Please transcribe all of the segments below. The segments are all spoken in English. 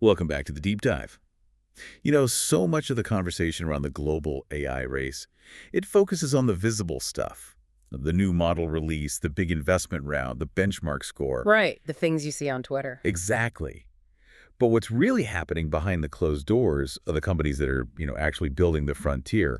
Welcome back to the Deep Dive. So much of the conversation around the global AI race, it focuses on the visible stuff. The new model release, the big investment round, the benchmark score. Right, the things you see on Twitter. Exactly. But what's really happening behind the closed doors are the companies that are, actually building the frontier.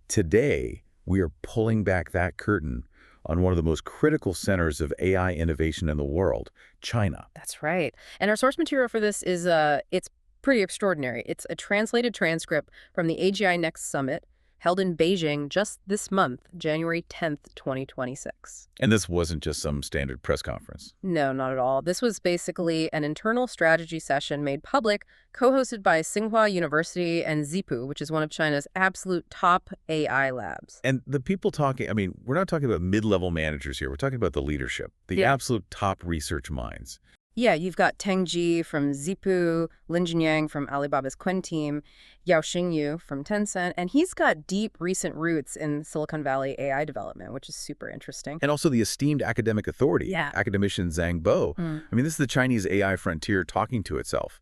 Today, we are pulling back that curtain on one of the most critical centers of AI innovation in the world, China. That's right. And our source material for this is, it's pretty extraordinary. It's a translated transcript from the AGI-Next summit held in Beijing just this month, January 10th, 2026. And this wasn't just some standard press conference. No, not at all. This was basically an internal strategy session made public, co-hosted by Tsinghua University and Zhipu, which is one of China's absolute top AI labs. And the people talking, we're not talking about mid-level managers here. We're talking about the leadership, the absolute top research minds. Yeah, you've got Teng Ji from Zhipu, Lin Jinyang from Alibaba's Qwen team, Yao Xingyu from Tencent, and he's got deep recent roots in Silicon Valley AI development, which is super interesting. And also the esteemed academic authority, academician Zhang Bo. This is the Chinese AI frontier talking to itself.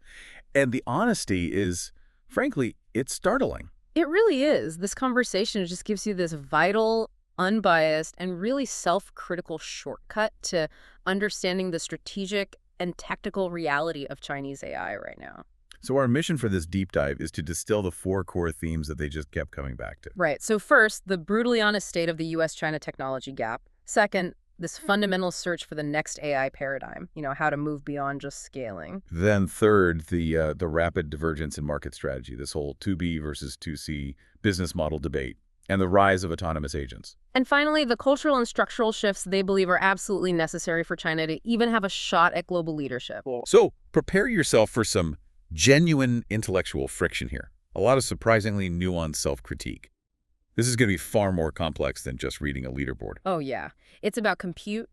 And the honesty is, frankly, it's startling. It really is. This conversation just gives you this vital, unbiased, and really self-critical shortcut to understanding the strategic and technical reality of Chinese AI right now. So our mission for this deep dive is to distill the four core themes that they just kept coming back to. Right. So first, the brutally honest state of the U.S.-China technology gap. Second, this fundamental search for the next AI paradigm, how to move beyond just scaling. Then third, the rapid divergence in market strategy, this whole 2B versus 2C business model debate, and the rise of autonomous agents. And finally, the cultural and structural shifts they believe are absolutely necessary for China to even have a shot at global leadership. So prepare yourself for some genuine intellectual friction here. A lot of surprisingly nuanced self-critique. This is going to be far more complex than just reading a leaderboard. Oh, yeah. It's about compute,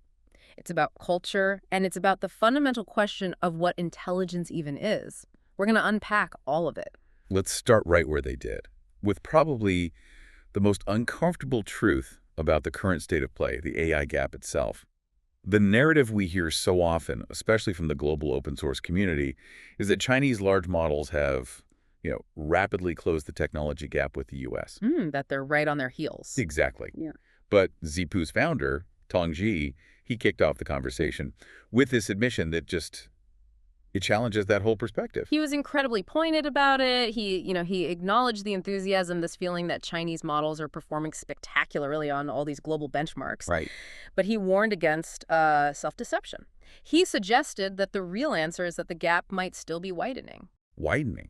it's about culture, and it's about the fundamental question of what intelligence even is. We're going to unpack all of it. Let's start right where they did, with probably the most uncomfortable truth about the current state of play, the AI gap itself. The narrative we hear so often, especially from the global open source community, is that Chinese large models have, rapidly closed the technology gap with the U.S. That they're right on their heels. Exactly. Yeah. But Zhipu's founder, Teng Ji, he kicked off the conversation with this admission that it challenges that whole perspective. He was incredibly pointed about it. He acknowledged the enthusiasm, this feeling that Chinese models are performing spectacularly on all these global benchmarks. Right. But he warned against self-deception. He suggested that the real answer is that the gap might still be widening. Widening.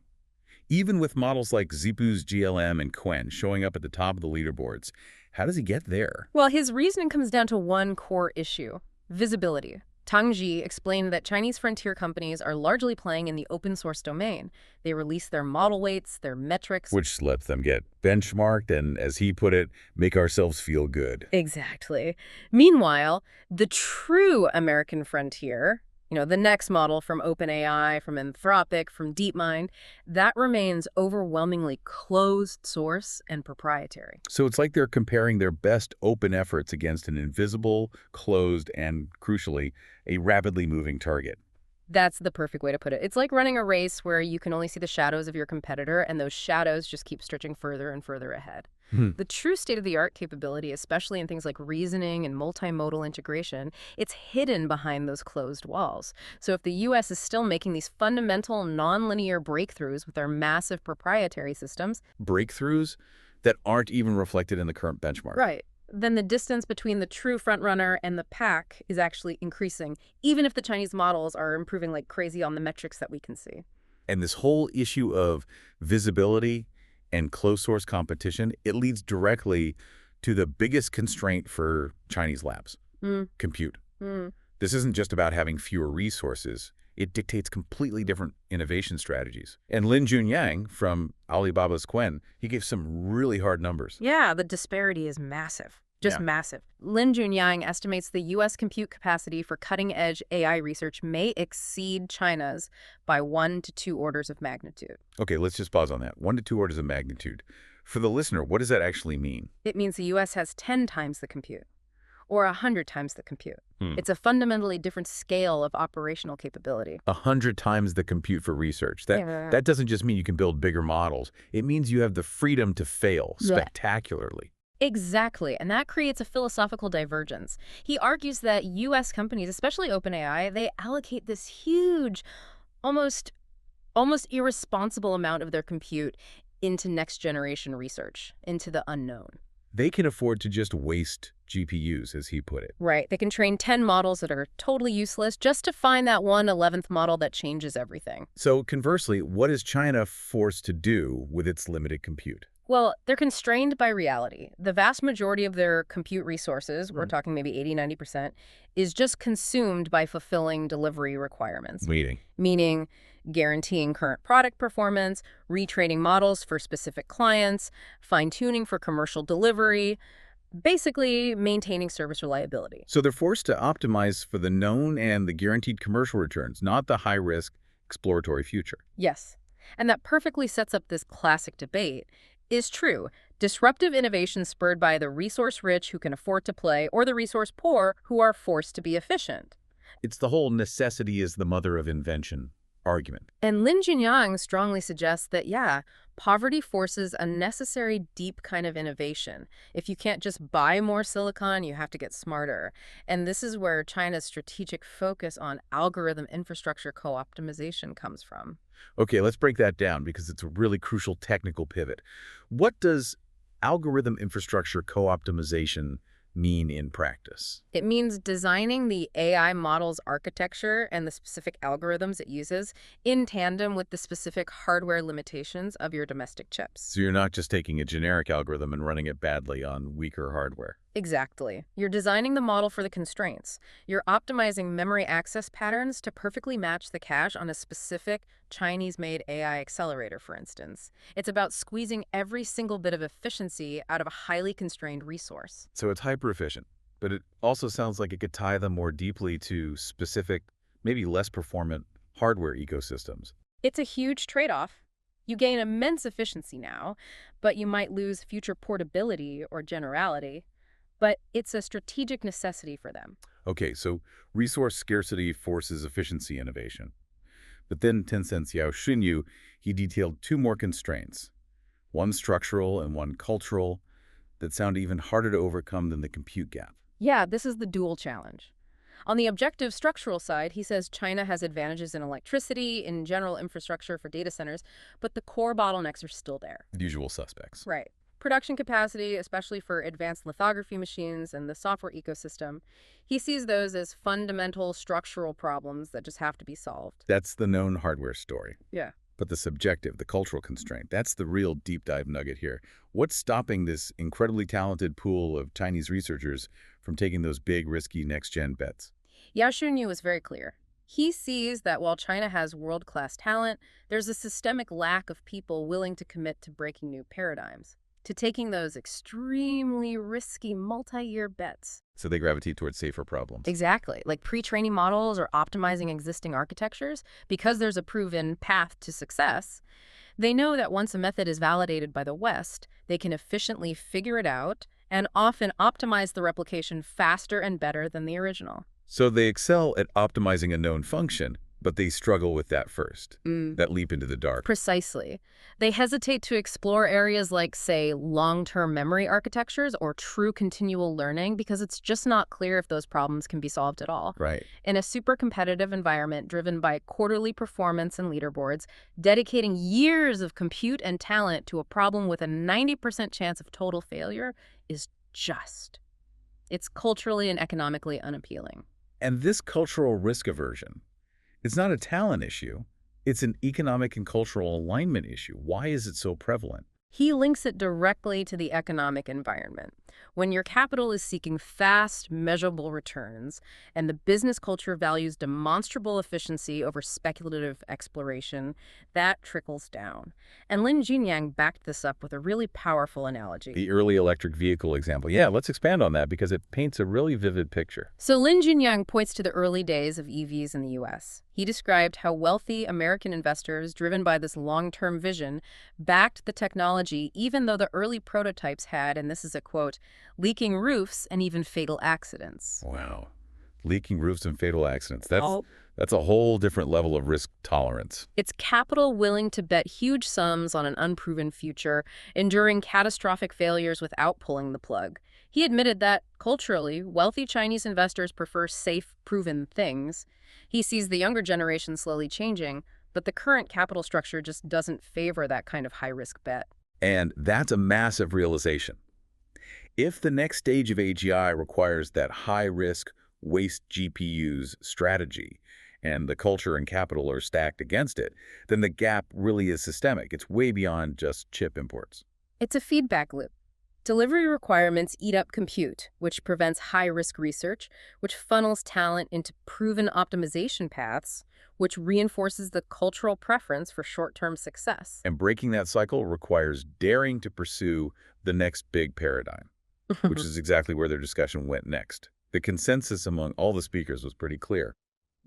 Even with models like Zhipu's GLM and Qwen showing up at the top of the leaderboards, how does he get there? Well, his reasoning comes down to one core issue: visibility. Teng Ji explained that Chinese frontier companies are largely playing in the open source domain. They release their model weights, their metrics. Which lets them get benchmarked and, as he put it, make ourselves feel good. Exactly. Meanwhile, the true American frontier, the next model from OpenAI, from Anthropic, from DeepMind, that remains overwhelmingly closed source and proprietary. So it's like they're comparing their best open efforts against an invisible, closed, and, crucially, a rapidly moving target. That's the perfect way to put it. It's like running a race where you can only see the shadows of your competitor, and those shadows just keep stretching further and further ahead. The true state-of-the-art capability, especially in things like reasoning and multimodal integration, it's hidden behind those closed walls. So if the U.S. is still making these fundamental nonlinear breakthroughs with their massive proprietary systems— breakthroughs that aren't even reflected in the current benchmark. Right. Then the distance between the true frontrunner and the pack is actually increasing, even if the Chinese models are improving like crazy on the metrics that we can see. And this whole issue of visibility and closed source competition, it leads directly to the biggest constraint for Chinese labs, compute. This isn't just about having fewer resources. It dictates completely different innovation strategies. And Lin Jinyang from Alibaba's Qwen, he gave some really hard numbers. Yeah, the disparity is massive. Just massive. Lin Jinyang estimates the U.S. compute capacity for cutting-edge AI research may exceed China's by 1 to 2 orders of magnitude. Okay, let's just pause on that. 1 to 2 orders of magnitude. For the listener, what does that actually mean? It means the U.S. has 10 times the compute. or 100 times the compute. It's a fundamentally different scale of operational capability. 100 times the compute for research. That doesn't just mean you can build bigger models. It means you have the freedom to fail spectacularly. Exactly, and that creates a philosophical divergence. He argues that U.S. companies, especially OpenAI, they allocate this huge, almost irresponsible amount of their compute into next-generation research, into the unknown. They can afford to just waste GPUs, as he put it. Right. They can train 10 models that are totally useless just to find that 1/11th model that changes everything. So conversely, what is China forced to do with its limited compute? Well, they're constrained by reality. The vast majority of their compute resources, we're talking maybe 80–90%, is just consumed by fulfilling delivery requirements. Meaning guaranteeing current product performance, retraining models for specific clients, fine-tuning for commercial delivery, basically maintaining service reliability. So they're forced to optimize for the known and the guaranteed commercial returns, not the high-risk exploratory future. Yes. And that perfectly sets up this classic debate. Is true. Disruptive innovation spurred by the resource-rich who can afford to play or the resource-poor who are forced to be efficient. It's the whole necessity is the mother of invention argument. And Lin Jinyang strongly suggests that, poverty forces a necessary deep kind of innovation. If you can't just buy more silicon, you have to get smarter. And this is where China's strategic focus on algorithm infrastructure co-optimization comes from. Okay, let's break that down because it's a really crucial technical pivot. What does algorithm infrastructure co-optimization mean in practice? It means designing the AI model's architecture and the specific algorithms it uses in tandem with the specific hardware limitations of your domestic chips. So you're not just taking a generic algorithm and running it badly on weaker hardware. Exactly. You're designing the model for the constraints. You're optimizing memory access patterns to perfectly match the cache on a specific Chinese-made AI accelerator, for instance. It's about squeezing every single bit of efficiency out of a highly constrained resource. So it's hyper-efficient, but it also sounds like it could tie them more deeply to specific, maybe less performant hardware ecosystems. It's a huge trade-off. You gain immense efficiency now, but you might lose future portability or generality. But it's a strategic necessity for them. Okay, so resource scarcity forces efficiency innovation. But then Tencent's Yao Xunyu, he detailed two more constraints, one structural and one cultural, that sound even harder to overcome than the compute gap. Yeah, this is the dual challenge. On the objective structural side, he says China has advantages in electricity, in general infrastructure for data centers, but the core bottlenecks are still there. The usual suspects. Right. Production capacity, especially for advanced lithography machines and the software ecosystem, he sees those as fundamental structural problems that just have to be solved. That's the known hardware story. Yeah. But the subjective, the cultural constraint, that's the real deep dive nugget here. What's stopping this incredibly talented pool of Chinese researchers from taking those big, risky next-gen bets? Yao Xunyu was very clear. He sees that while China has world-class talent, there's a systemic lack of people willing to commit to breaking new paradigms, to taking those extremely risky multi-year bets. So they gravitate towards safer problems. Exactly, like pre-training models or optimizing existing architectures. Because there's a proven path to success, they know that once a method is validated by the West, they can efficiently figure it out and often optimize the replication faster and better than the original. So they excel at optimizing a known function, but they struggle with that first, that leap into the dark. Precisely. They hesitate to explore areas like, say, long-term memory architectures or true continual learning because it's just not clear if those problems can be solved at all. Right. In a super competitive environment driven by quarterly performance and leaderboards, dedicating years of compute and talent to a problem with a 90% chance of total failure is it's culturally and economically unappealing. And this cultural risk aversion, it's not a talent issue. It's an economic and cultural alignment issue. Why is it so prevalent? He links it directly to the economic environment. When your capital is seeking fast, measurable returns, and the business culture values demonstrable efficiency over speculative exploration, that trickles down. And Lin Jinyang backed this up with a really powerful analogy. The early electric vehicle example. Yeah, let's expand on that because it paints a really vivid picture. So Lin Jinyang points to the early days of EVs in the U.S. He described how wealthy American investors, driven by this long-term vision, backed the technology even though the early prototypes had, and this is a quote, leaking roofs and even fatal accidents. Wow. Leaking roofs and fatal accidents. That's a whole different level of risk tolerance. It's capital willing to bet huge sums on an unproven future, enduring catastrophic failures without pulling the plug. He admitted that, culturally, wealthy Chinese investors prefer safe, proven things. He sees the younger generation slowly changing, but the current capital structure just doesn't favor that kind of high-risk bet. And that's a massive realization. If the next stage of AGI requires that high-risk, waste GPUs strategy, and the culture and capital are stacked against it, then the gap really is systemic. It's way beyond just chip imports. It's a feedback loop. Delivery requirements eat up compute, which prevents high-risk research, which funnels talent into proven optimization paths, which reinforces the cultural preference for short-term success. And breaking that cycle requires daring to pursue the next big paradigm, which is exactly where their discussion went next. The consensus among all the speakers was pretty clear.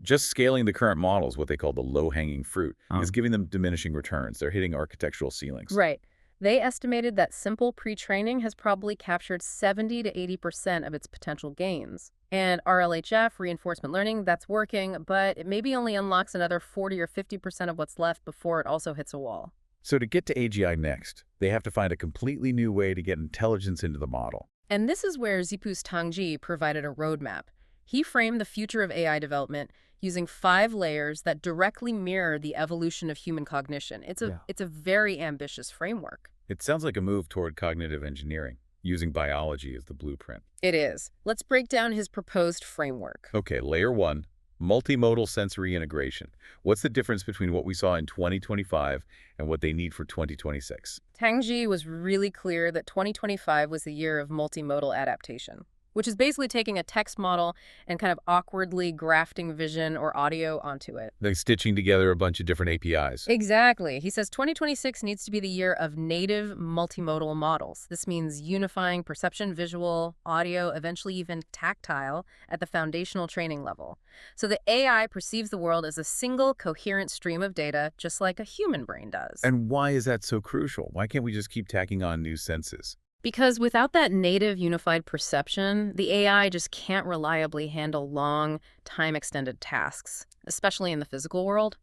Just scaling the current models, what they call the low-hanging fruit, is giving them diminishing returns. They're hitting architectural ceilings. Right. They estimated that simple pre-training has probably captured 70 to 80% of its potential gains. And RLHF, reinforcement learning, that's working, but it maybe only unlocks another 40 or 50% of what's left before it also hits a wall. So to get to AGI-Next, they have to find a completely new way to get intelligence into the model. And this is where Zhipu's Tangji provided a roadmap. He framed the future of AI development using 5 layers that directly mirror the evolution of human cognition. It's a very ambitious framework. It sounds like a move toward cognitive engineering, using biology as the blueprint. It is. Let's break down his proposed framework. Okay, layer 1, multimodal sensory integration. What's the difference between what we saw in 2025 and what they need for 2026? Tangji was really clear that 2025 was the year of multimodal adaptation, which is basically taking a text model and kind of awkwardly grafting vision or audio onto it. Like stitching together a bunch of different APIs. Exactly. He says 2026 needs to be the year of native multimodal models. This means unifying perception, visual, audio, eventually even tactile at the foundational training level. So the AI perceives the world as a single coherent stream of data, just like a human brain does. And why is that so crucial? Why can't we just keep tacking on new senses? Because without that native unified perception, the AI just can't reliably handle long, time-extended tasks, especially in the physical world.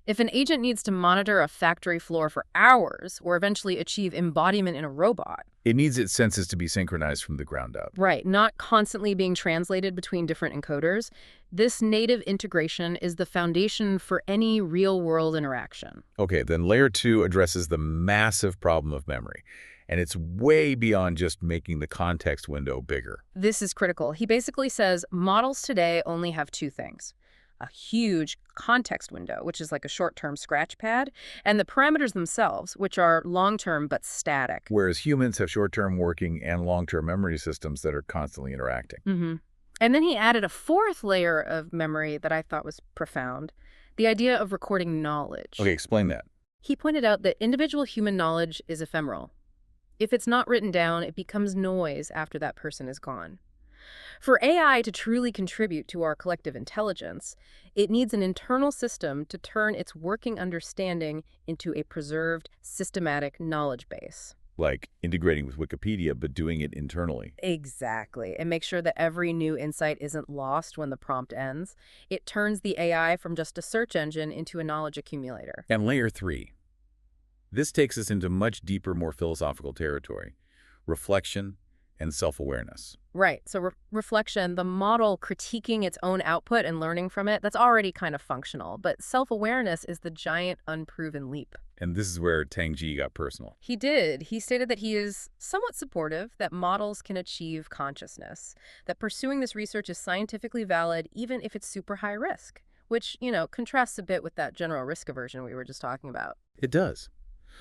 If an agent needs to monitor a factory floor for hours or eventually achieve embodiment in a robot, it needs its senses to be synchronized from the ground up. Right, not constantly being translated between different encoders. This native integration is the foundation for any real-world interaction. Okay, then layer 2 addresses the massive problem of memory. And it's way beyond just making the context window bigger. This is critical. He basically says models today only have 2 things. A huge context window, which is like a short-term scratch pad, and the parameters themselves, which are long-term but static. Whereas humans have short-term working and long-term memory systems that are constantly interacting. And then he added a 4th layer of memory that I thought was profound, the idea of recording knowledge. Okay, explain that. He pointed out that individual human knowledge is ephemeral. If it's not written down, it becomes noise after that person is gone. For AI to truly contribute to our collective intelligence, it needs an internal system to turn its working understanding into a preserved, systematic knowledge base. Like integrating with Wikipedia, but doing it internally. Exactly. And make sure that every new insight isn't lost when the prompt ends. It turns the AI from just a search engine into a knowledge accumulator. And layer 3. This takes us into much deeper, more philosophical territory, reflection and self-awareness. Right. So reflection, the model critiquing its own output and learning from it, that's already kind of functional. But self-awareness is the giant unproven leap. And this is where Tangji got personal. He did. He stated that he is somewhat supportive that models can achieve consciousness, that pursuing this research is scientifically valid even if it's super high risk, which, contrasts a bit with that general risk aversion we were just talking about. It does.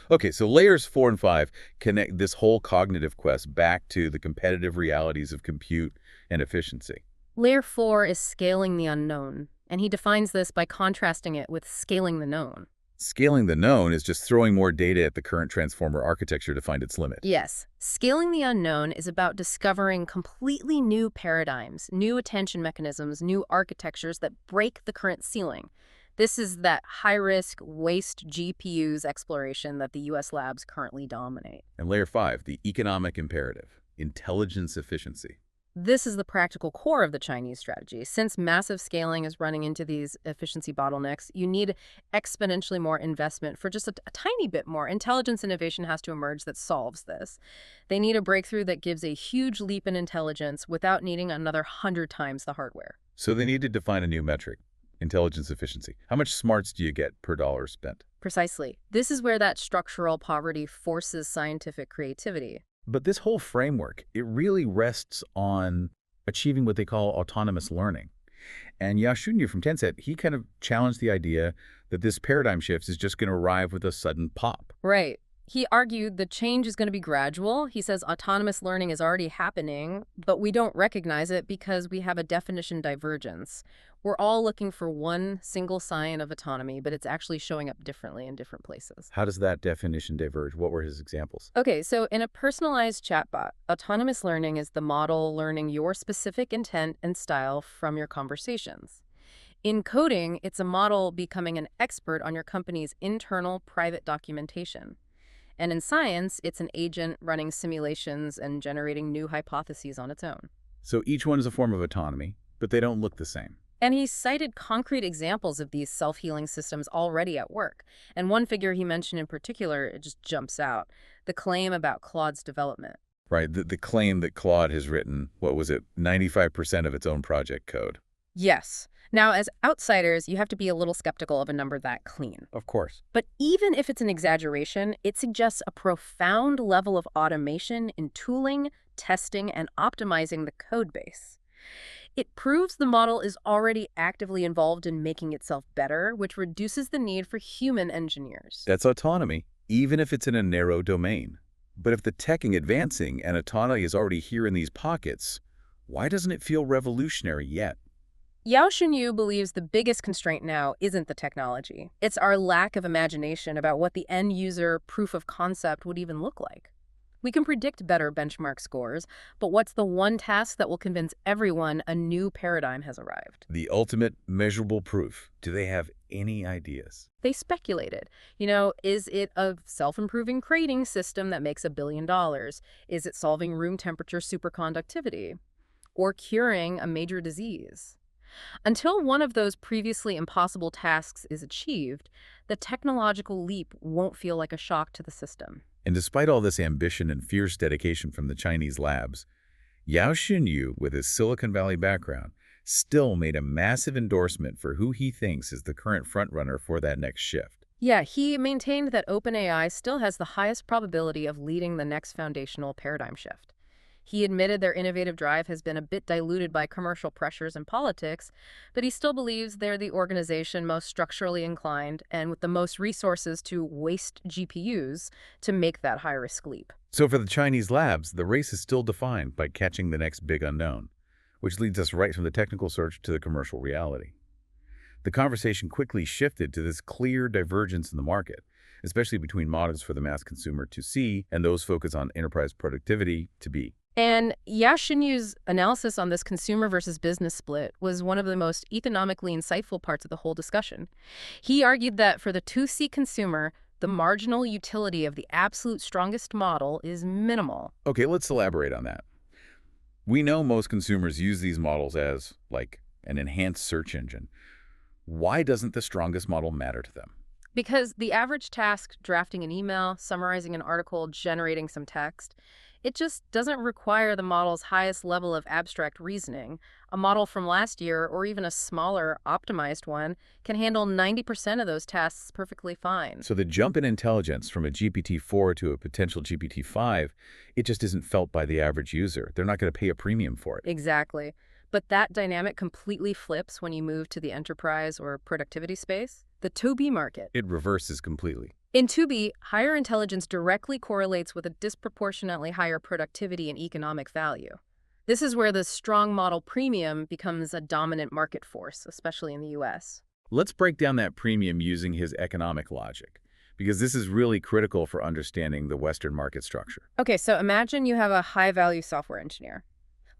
Okay, so layers 4 and 5 connect this whole cognitive quest back to the competitive realities of compute and efficiency. Layer 4 is scaling the unknown, and he defines this by contrasting it with scaling the known. Scaling the known is just throwing more data at the current transformer architecture to find its limit. Yes. Scaling the unknown is about discovering completely new paradigms, new attention mechanisms, new architectures that break the current ceiling. This is that high-risk waste GPUs exploration that the U.S. labs currently dominate. And layer 5, the economic imperative. intelligence efficiency. This is the practical core of the Chinese strategy. Since massive scaling is running into these efficiency bottlenecks, you need exponentially more investment for just a tiny bit more. Intelligence innovation has to emerge that solves this. They need a breakthrough that gives a huge leap in intelligence without needing another 100 times the hardware. So they need to define a new metric, intelligence efficiency. How much smarts do you get per dollar spent? Precisely. This is where that structural poverty forces scientific creativity. But this whole framework, it really rests on achieving what they call autonomous learning. And Yao Xunyu from Tencent, he kind of challenged the idea that this paradigm shift is just going to arrive with a sudden pop. Right. He argued the change is going to be gradual. He says autonomous learning is already happening, but we don't recognize it because we have a definition divergence. We're all looking for one single sign of autonomy, but it's actually showing up differently in different places. How does that definition diverge? What were his examples? Okay, so in a personalized chatbot, autonomous learning is the model learning your specific intent and style from your conversations. In coding, it's a model becoming an expert on your company's internal private documentation. And in science, it's an agent running simulations and generating new hypotheses on its own. So each one is a form of autonomy, but they don't look the same. And he cited concrete examples of these self-healing systems already at work. And one figure he mentioned in particular, it just jumps out, the claim about Claude's development. Right, the claim that Claude has written, what was it, 95% of its own project code. Yes. Now, as outsiders, you have to be a little skeptical of a number that clean. Of course. But even if it's an exaggeration, it suggests a profound level of automation in tooling, testing, and optimizing the code base. It proves the model is already actively involved in making itself better, which reduces the need for human engineers. That's autonomy, even if it's in a narrow domain. But if the tech is advancing and autonomy is already here in these pockets, why doesn't it feel revolutionary yet? Yao Xunyu believes the biggest constraint now isn't the technology. It's our lack of imagination about what the end-user proof of concept would even look like. We can predict better benchmark scores, but what's the one task that will convince everyone a new paradigm has arrived? The ultimate measurable proof. Do they have any ideas? They speculated. Is it a self-improving crating system that makes $1 billion? Is it solving room temperature superconductivity? Or curing a major disease? Until one of those previously impossible tasks is achieved, the technological leap won't feel like a shock to the system. And despite all this ambition and fierce dedication from the Chinese labs, Yao Xunyu, with his Silicon Valley background, still made a massive endorsement for who he thinks is the current frontrunner for that next shift. Yeah, he maintained that OpenAI still has the highest probability of leading the next foundational paradigm shift. He admitted their innovative drive has been a bit diluted by commercial pressures and politics, but he still believes they're the organization most structurally inclined and with the most resources to waste GPUs to make that high-risk leap. So for the Chinese labs, the race is still defined by catching the next big unknown, which leads us right from the technical search to the commercial reality. The conversation quickly shifted to this clear divergence in the market, especially between models for the mass consumer to C and those focused on enterprise productivity to B. And Yao Xunyu's analysis on this consumer versus business split was one of the most economically insightful parts of the whole discussion. He argued that for the 2C consumer, the marginal utility of the absolute strongest model is minimal. Okay, let's elaborate on that. We know most consumers use these models as, like, an enhanced search engine. Why doesn't the strongest model matter to them? Because the average task, drafting an email, summarizing an article, generating some text, it just doesn't require the model's highest level of abstract reasoning. A model from last year, or even a smaller, optimized one, can handle 90% of those tasks perfectly fine. So the jump in intelligence from a GPT-4 to a potential GPT-5, it just isn't felt by the average user. They're not going to pay a premium for it. Exactly. But that dynamic completely flips when you move to the enterprise or productivity space, the 2B market. It reverses completely. In 2B, higher intelligence directly correlates with a disproportionately higher productivity and economic value. This is where the strong model premium becomes a dominant market force, especially in the US. Let's break down that premium using his economic logic, because this is really critical for understanding the Western market structure. Okay, so imagine you have a high-value software engineer.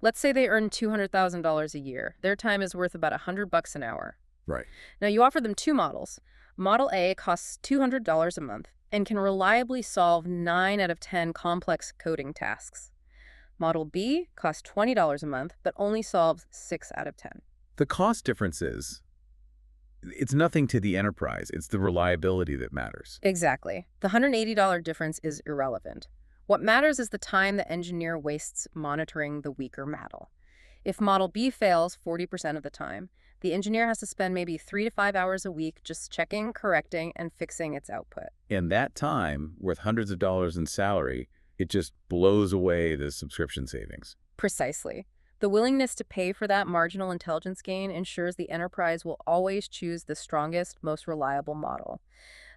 Let's say they earn $200,000 a year. Their time is worth about $100 an hour. Right. Now, you offer them two models. Model A costs $200 a month and can reliably solve 9 out of 10 complex coding tasks. Model B costs $20 a month, but only solves 6 out of 10. The cost difference is, it's nothing to the enterprise. It's the reliability that matters. Exactly. The $180 difference is irrelevant. What matters is the time the engineer wastes monitoring the weaker model. If Model B fails 40% of the time, the engineer has to spend maybe 3 to 5 hours a week just checking, correcting, and fixing its output. And that time, worth hundreds of dollars in salary, it just blows away the subscription savings. Precisely. The willingness to pay for that marginal intelligence gain ensures the enterprise will always choose the strongest, most reliable model.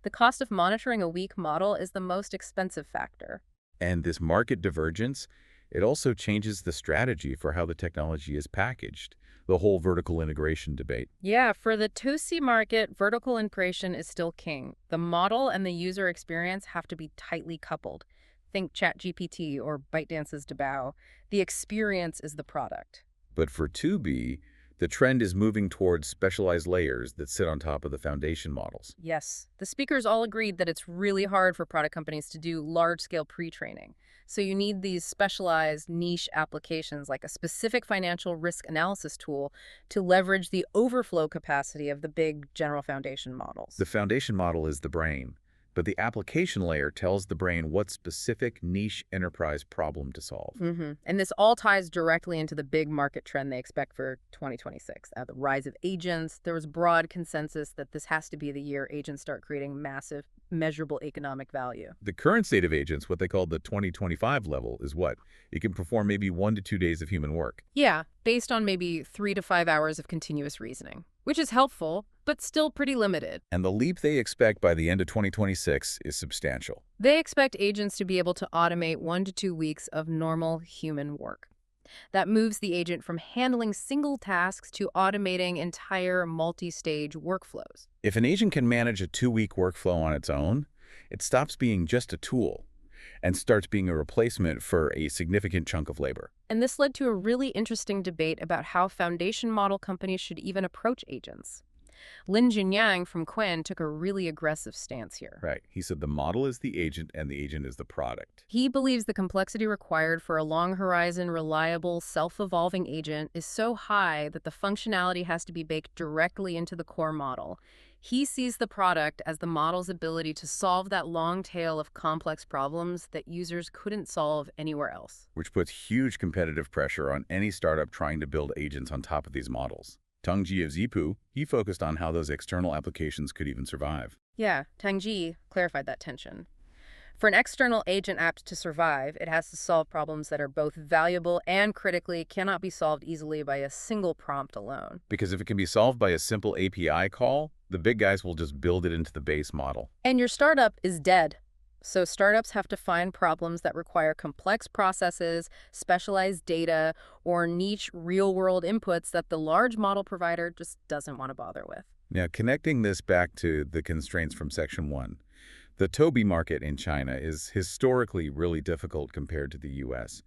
The cost of monitoring a weak model is the most expensive factor. And this market divergence, it also changes the strategy for how the technology is packaged, the whole vertical integration debate. Yeah, for the 2C market, vertical integration is still king. The model and the user experience have to be tightly coupled. Think ChatGPT or ByteDance's Debao. The experience is the product. But for 2B, the trend is moving towards specialized layers that sit on top of the foundation models. Yes, the speakers all agreed that it's really hard for product companies to do large-scale pre-training. So you need these specialized niche applications like a specific financial risk analysis tool to leverage the overflow capacity of the big general foundation models. The foundation model is the brain, but the application layer tells the brain what specific niche enterprise problem to solve. And this all ties directly into the big market trend they expect for 2026. The rise of agents. There was broad consensus that this has to be the year agents start creating massive, measurable economic value. The current state of agents, what they call the 2025 level, is what? It can perform maybe 1 to 2 days of human work. Yeah, based on maybe 3 to 5 hours of continuous reasoning, which is helpful, but still pretty limited. And the leap they expect by the end of 2026 is substantial. They expect agents to be able to automate 1 to 2 weeks of normal human work. That moves the agent from handling single tasks to automating entire multi-stage workflows. If an agent can manage a 2-week workflow on its own, it stops being just a tool and starts being a replacement for a significant chunk of labor. And this led to a really interesting debate about how foundation model companies should even approach agents. Lin Jinyang from Qwen took a really aggressive stance here. Right. He said the model is the agent and the agent is the product. He believes the complexity required for a long-horizon, reliable, self-evolving agent is so high that the functionality has to be baked directly into the core model. He sees the product as the model's ability to solve that long tail of complex problems that users couldn't solve anywhere else. Which puts huge competitive pressure on any startup trying to build agents on top of these models. Tongji of Zhipu, he focused on how those external applications could even survive. Yeah, Tangji clarified that tension. For an external agent app to survive, it has to solve problems that are both valuable and critically cannot be solved easily by a single prompt alone. Because if it can be solved by a simple API call, the big guys will just build it into the base model. And your startup is dead. So startups have to find problems that require complex processes, specialized data, or niche real-world inputs that the large model provider just doesn't want to bother with. Now, connecting this back to the constraints from Section 1, the Tobii market in China is historically really difficult compared to the U.S.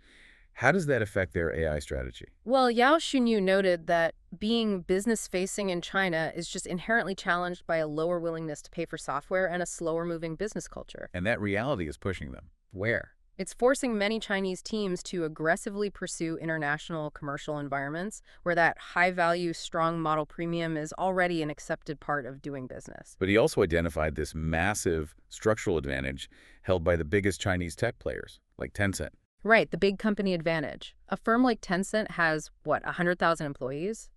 How does that affect their AI strategy? Well, Yao Xunyu noted that being business-facing in China is just inherently challenged by a lower willingness to pay for software and a slower-moving business culture. And that reality is pushing them. Where? It's forcing many Chinese teams to aggressively pursue international commercial environments where that high-value, strong model premium is already an accepted part of doing business. But he also identified this massive structural advantage held by the biggest Chinese tech players, like Tencent. Right, the big company advantage. A firm like Tencent has, 100,000 employees?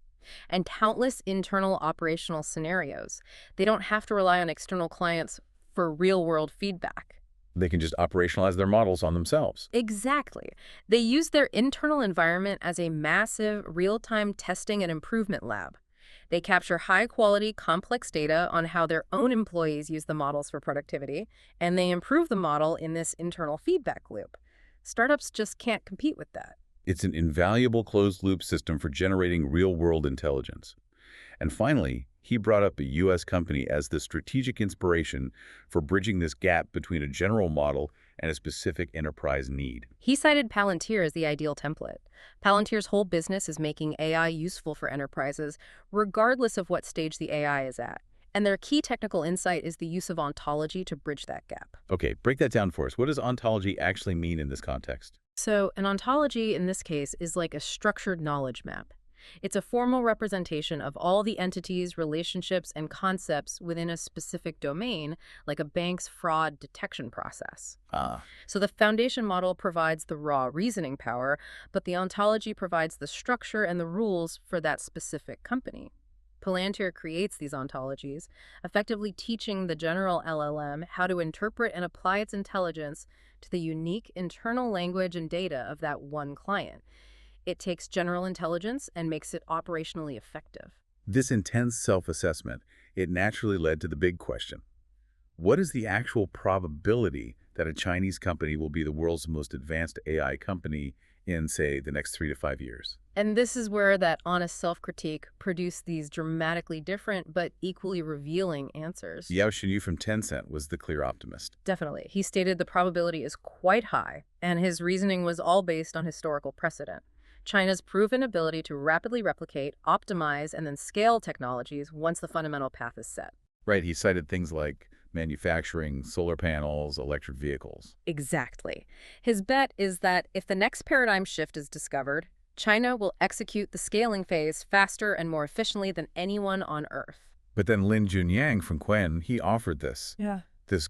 And countless internal operational scenarios. They don't have to rely on external clients for real-world feedback. They can just operationalize their models on themselves. Exactly. They use their internal environment as a massive real-time testing and improvement lab. They capture high-quality, complex data on how their own employees use the models for productivity, and they improve the model in this internal feedback loop. Startups just can't compete with that. It's an invaluable closed-loop system for generating real-world intelligence. And finally, he brought up a U.S. company as the strategic inspiration for bridging this gap between a general model and a specific enterprise need. He cited Palantir as the ideal template. Palantir's whole business is making AI useful for enterprises, regardless of what stage the AI is at. And their key technical insight is the use of ontology to bridge that gap. Okay, break that down for us. What does ontology actually mean in this context? So an ontology in this case is like a structured knowledge map. It's a formal representation of all the entities, relationships, and concepts within a specific domain, like a bank's fraud detection process. Ah, So the foundation model provides the raw reasoning power, but the ontology provides the structure and the rules for that specific company. Palantir creates these ontologies, effectively teaching the general LLM how to interpret and apply its intelligence to the unique internal language and data of that one client. It takes general intelligence and makes it operationally effective. this intense self-assessment, it naturally led to the big question. What is the actual probability that a Chinese company will be the world's most advanced AI company in, say, the next 3 to 5 years? And this is where that honest self-critique produced these dramatically different but equally revealing answers. Yao Xinyu from Tencent was the clear optimist. Definitely. He stated the probability is quite high, and his reasoning was all based on historical precedent. China's proven ability to rapidly replicate, optimize, and then scale technologies once the fundamental path is set. Right, he cited things like manufacturing, solar panels, electric vehicles. Exactly. His bet is that if the next paradigm shift is discovered, China will execute the scaling phase faster and more efficiently than anyone on Earth. But then Lin Junyang from Qwen, he offered this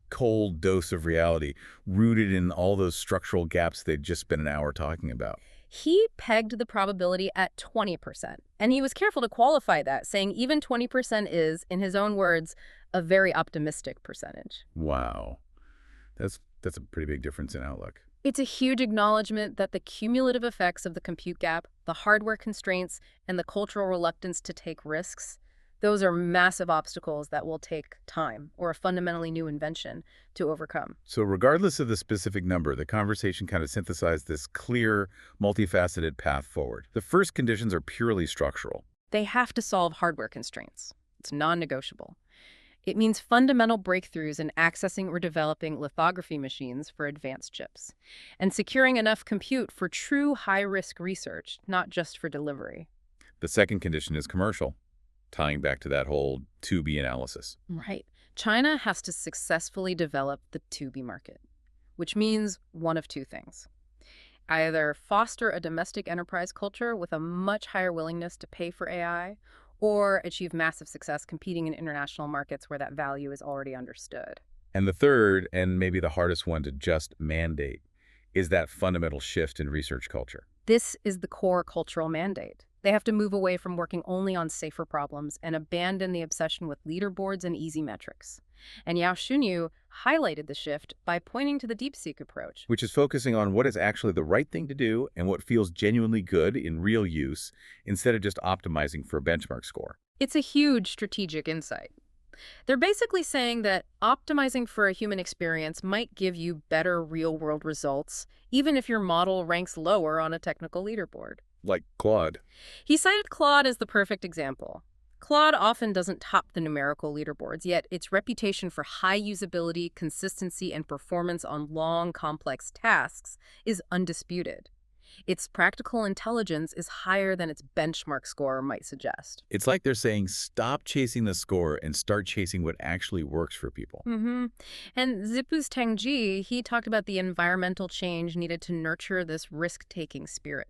cold dose of reality, rooted in all those structural gaps they'd just spent an hour talking about. He pegged the probability at 20%, and he was careful to qualify that, saying even 20% is, in his own words, a very optimistic percentage. Wow. That's a pretty big difference in outlook. It's a huge acknowledgement that the cumulative effects of the compute gap, the hardware constraints, and the cultural reluctance to take risks, those are massive obstacles that will take time or a fundamentally new invention to overcome. So regardless of the specific number, the conversation kind of synthesized this clear, multifaceted path forward. The first conditions are purely structural. They have to solve hardware constraints. It's non-negotiable. It means fundamental breakthroughs in accessing or developing lithography machines for advanced chips, and securing enough compute for true high-risk research, not just for delivery. The second condition is commercial, tying back to that whole 2B analysis. Right. China has to successfully develop the 2B market, which means one of two things. Either foster a domestic enterprise culture with a much higher willingness to pay for AI, or achieve massive success competing in international markets where that value is already understood. And the third, and maybe the hardest one to just mandate, is that fundamental shift in research culture. This is the core cultural mandate. They have to move away from working only on safer problems and abandon the obsession with leaderboards and easy metrics. And Yao Xunyu highlighted the shift by pointing to the DeepSeek approach, Which is focusing on what is actually the right thing to do and what feels genuinely good in real use, instead of just optimizing for a benchmark score. It's a huge strategic insight. They're basically saying that optimizing for a human experience might give you better real-world results, even if your model ranks lower on a technical leaderboard. Like Claude. He cited Claude as the perfect example. Claude often doesn't top the numerical leaderboards, yet its reputation for high usability, consistency, and performance on long, complex tasks is undisputed. Its practical intelligence is higher than its benchmark score might suggest. It's like they're saying, stop chasing the score and start chasing what actually works for people. And Zhipu's Tengji, he talked about the environmental change needed to nurture this risk-taking spirit.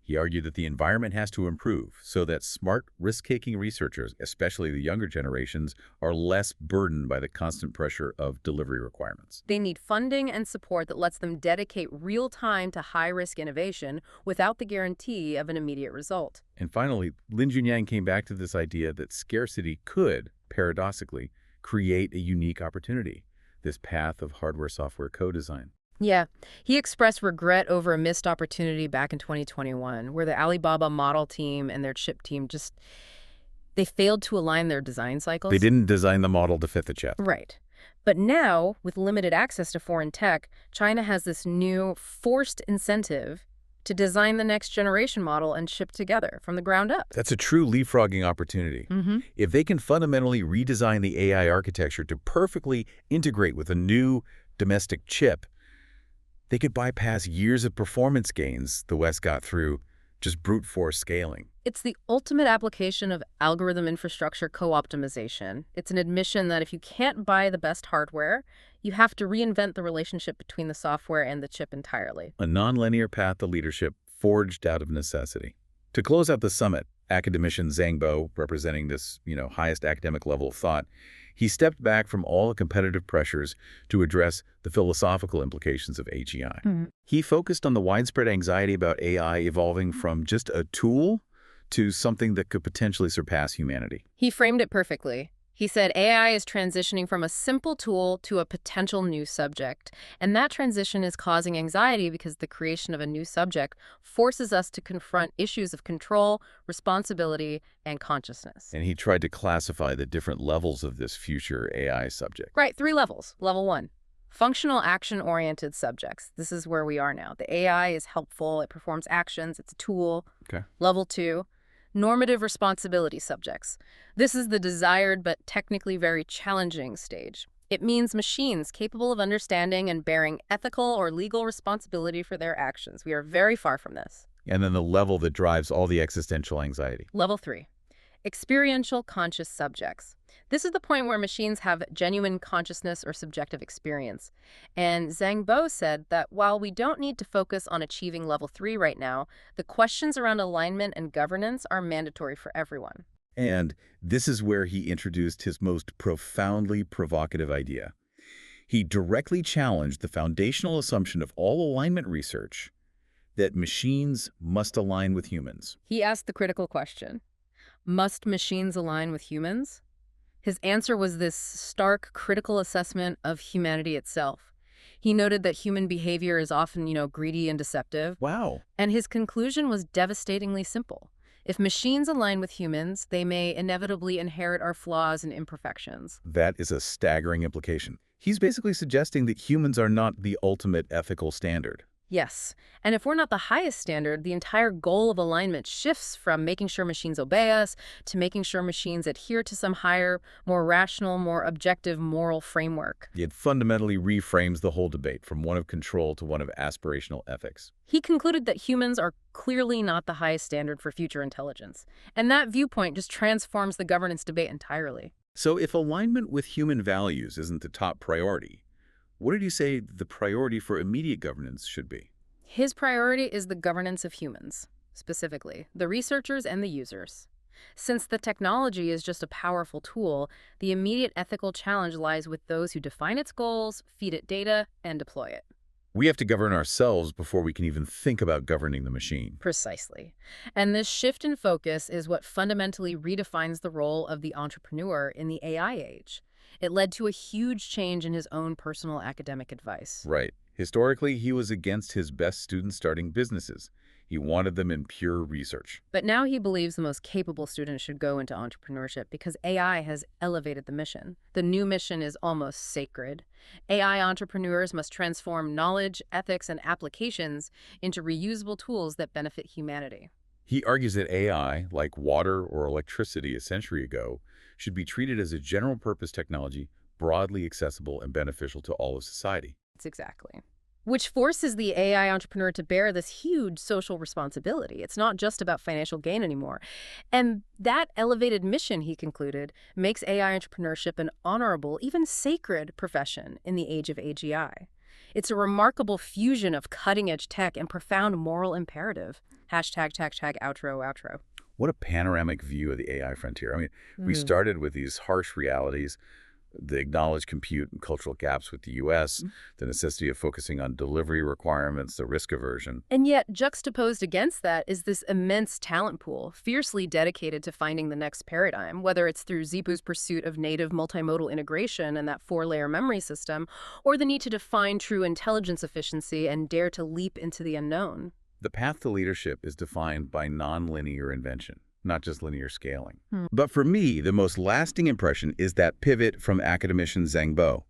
He argued that the environment has to improve so that smart, risk-taking researchers, especially the younger generations, are less burdened by the constant pressure of delivery requirements. They need funding and support that lets them dedicate real time to high-risk innovation without the guarantee of an immediate result. And finally, Lin Junyang came back to this idea that scarcity could, paradoxically, create a unique opportunity, this path of hardware-software co-design. Yeah, he expressed regret over a missed opportunity back in 2021, where the Alibaba model team and their chip team they failed to align their design cycles. They didn't design the model to fit the chip. Right. But now, with limited access to foreign tech, China has this new forced incentive to design the next generation model and ship together from the ground up. That's a true leapfrogging opportunity. If they can fundamentally redesign the AI architecture to perfectly integrate with a new domestic chip, they could bypass years of performance gains the West got through just brute force scaling. It's the ultimate application of algorithm infrastructure co-optimization. It's an admission that if you can't buy the best hardware, you have to reinvent the relationship between the software and the chip entirely. A nonlinear path to leadership forged out of necessity. To close out the summit, academician Zhang Bo, representing this, highest academic level of thought, he stepped back from all the competitive pressures to address the philosophical implications of AGI. He focused on the widespread anxiety about AI evolving from just a tool to something that could potentially surpass humanity. He framed it perfectly. He said AI is transitioning from a simple tool to a potential new subject. And that transition is causing anxiety because the creation of a new subject forces us to confront issues of control, responsibility, and consciousness. And he tried to classify the different levels of this future AI subject. Right, 3 levels. Level 1. Functional action-oriented subjects. This is where we are now. The AI is helpful. It performs actions. It's a tool. Okay. Level 2. Normative responsibility subjects. This is the desired but technically very challenging stage. It means machines capable of understanding and bearing ethical or legal responsibility for their actions. We are very far from this. And then the level that drives all the existential anxiety. Level 3. Experiential conscious subjects. This is the point where machines have genuine consciousness or subjective experience. And Zhang Bo said that while we don't need to focus on achieving level 3 right now, the questions around alignment and governance are mandatory for everyone. And this is where he introduced his most profoundly provocative idea. He directly challenged the foundational assumption of all alignment research that machines must align with humans. He asked the critical question, must machines align with humans? His answer was this stark, critical assessment of humanity itself. He noted that human behavior is often, greedy and deceptive. Wow. And his conclusion was devastatingly simple. If machines align with humans, they may inevitably inherit our flaws and imperfections. That is a staggering implication. He's basically suggesting that humans are not the ultimate ethical standard. Yes. And if we're not the highest standard, the entire goal of alignment shifts from making sure machines obey us to making sure machines adhere to some higher, more rational, more objective moral framework. It fundamentally reframes the whole debate from one of control to one of aspirational ethics. He concluded that humans are clearly not the highest standard for future intelligence. And that viewpoint just transforms the governance debate entirely. So if alignment with human values isn't the top priority, what did you say the priority for immediate governance should be? His priority is the governance of humans, specifically, the researchers and the users. Since the technology is just a powerful tool, the immediate ethical challenge lies with those who define its goals, feed it data, and deploy it. We have to govern ourselves before we can even think about governing the machine. Precisely. And this shift in focus is what fundamentally redefines the role of the entrepreneur in the AI age. It led to a huge change in his own personal academic advice. Right. Historically, he was against his best students starting businesses. He wanted them in pure research. But now he believes the most capable students should go into entrepreneurship because AI has elevated the mission. The new mission is almost sacred. AI entrepreneurs must transform knowledge, ethics, and applications into reusable tools that benefit humanity. He argues that AI, like water or electricity a century ago, should be treated as a general-purpose technology, broadly accessible and beneficial to all of society. Exactly. Which forces the AI entrepreneur to bear this huge social responsibility. It's not just about financial gain anymore. And that elevated mission, he concluded, makes AI entrepreneurship an honorable, even sacred profession in the age of AGI. It's a remarkable fusion of cutting-edge tech and profound moral imperative. Hashtag outro. What a panoramic view of the AI frontier. I mean, we started with these harsh realities, the acknowledged compute and cultural gaps with the U.S., the necessity of focusing on delivery requirements, the risk aversion. And yet, juxtaposed against that is this immense talent pool, fiercely dedicated to finding the next paradigm, whether it's through Zhipu's pursuit of native multimodal integration and that 4-layer memory system, or the need to define true intelligence efficiency and dare to leap into the unknown. The path to leadership is defined by nonlinear invention, not just linear scaling. But for me, the most lasting impression is that pivot from academician Zhang Bo.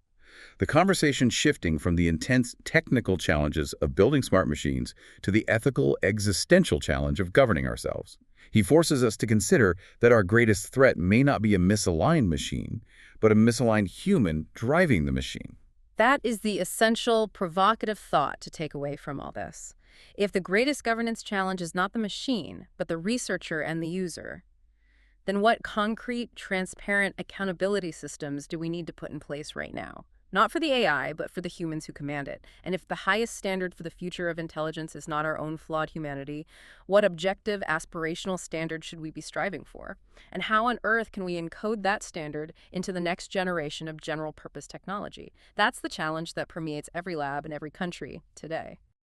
The conversation shifting from the intense technical challenges of building smart machines to the ethical, existential challenge of governing ourselves. He forces us to consider that our greatest threat may not be a misaligned machine, but a misaligned human driving the machine. That is the essential, provocative thought to take away from all this. If the greatest governance challenge is not the machine, but the researcher and the user, then what concrete, transparent accountability systems do we need to put in place right now? Not for the AI, but for the humans who command it. And if the highest standard for the future of intelligence is not our own flawed humanity, what objective, aspirational standard should we be striving for? And how on earth can we encode that standard into the next generation of general-purpose technology? That's the challenge that permeates every lab in every country today.